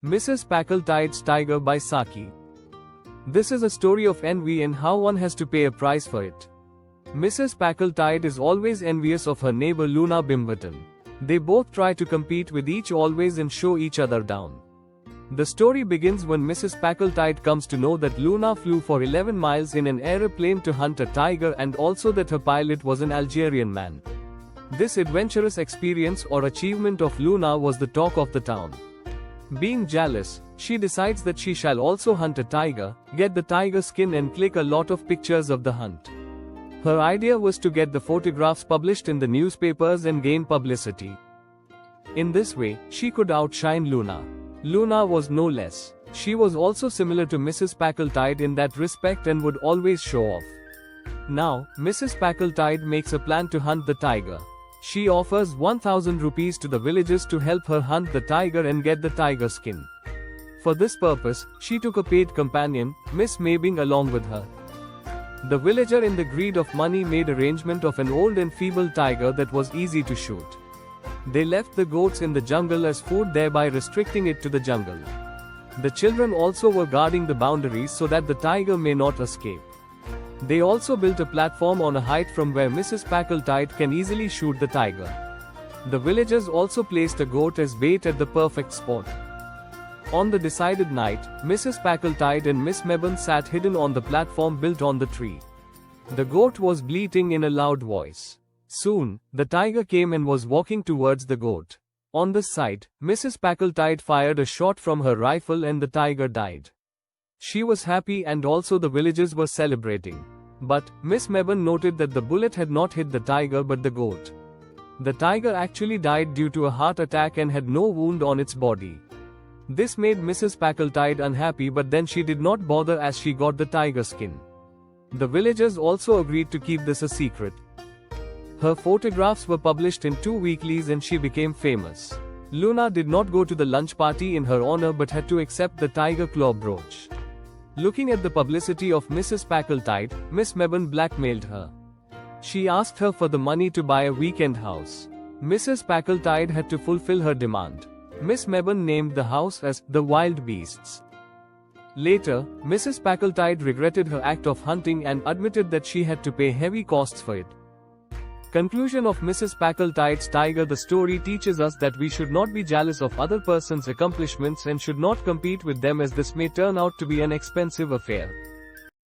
Mrs. Packletide's Tiger by Saki. This is a story of envy and how one has to pay a price for it. Mrs. Packletide is always envious of her neighbor Luna Bimberton. They both try to compete with each always and show each other down. The story begins when Mrs. Packletide comes to know that Luna flew for 11 miles in an aeroplane to hunt a tiger and also that her pilot was an Algerian man. This adventurous experience or achievement of Luna was the talk of the town. Being jealous, she decides that she shall also hunt a tiger, get the tiger skin and click a lot of pictures of the hunt. Her idea was to get the photographs published in the newspapers and gain publicity. In this way, she could outshine Luna. Luna was no less. She was also similar to Mrs. Packletide in that respect and would always show off. Now, Mrs. Packletide makes a plan to hunt the tiger. She offers 1,000 rupees to the villagers to help her hunt the tiger and get the tiger skin. For this purpose, she took a paid companion, Miss Mabing, along with her. The villager in the greed of money made arrangement of an old and feeble tiger that was easy to shoot. They left the goats in the jungle as food, thereby restricting it to the jungle. The children also were guarding the boundaries so that the tiger may not escape. They also built a platform on a height from where Mrs. Packletide can easily shoot the tiger. The villagers also placed a goat as bait at the perfect spot. On the decided night, Mrs. Packletide and Miss Mabon sat hidden on the platform built on the tree. The goat was bleating in a loud voice. Soon, the tiger came and was walking towards the goat. On the sight, Mrs. Packletide fired a shot from her rifle and the tiger died. She was happy and also the villagers were celebrating. But, Miss Mabon noted that the bullet had not hit the tiger but the goat. The tiger actually died due to a heart attack and had no wound on its body. This made Mrs. Packletide unhappy, but then she did not bother as she got the tiger skin. The villagers also agreed to keep this a secret. Her photographs were published in 2 weeklies and she became famous. Luna did not go to the lunch party in her honor but had to accept the tiger claw brooch. Looking at the publicity of Mrs. Packletide, Miss Mabon blackmailed her. She asked her for the money to buy a weekend house. Mrs. Packletide had to fulfill her demand. Miss Mabon named the house as the Wild Beasts. Later, Mrs. Packletide regretted her act of hunting and admitted that she had to pay heavy costs for it. Conclusion of Mrs. Packletide's Tiger. The story teaches us that we should not be jealous of other person's accomplishments and should not compete with them, as this may turn out to be an expensive affair.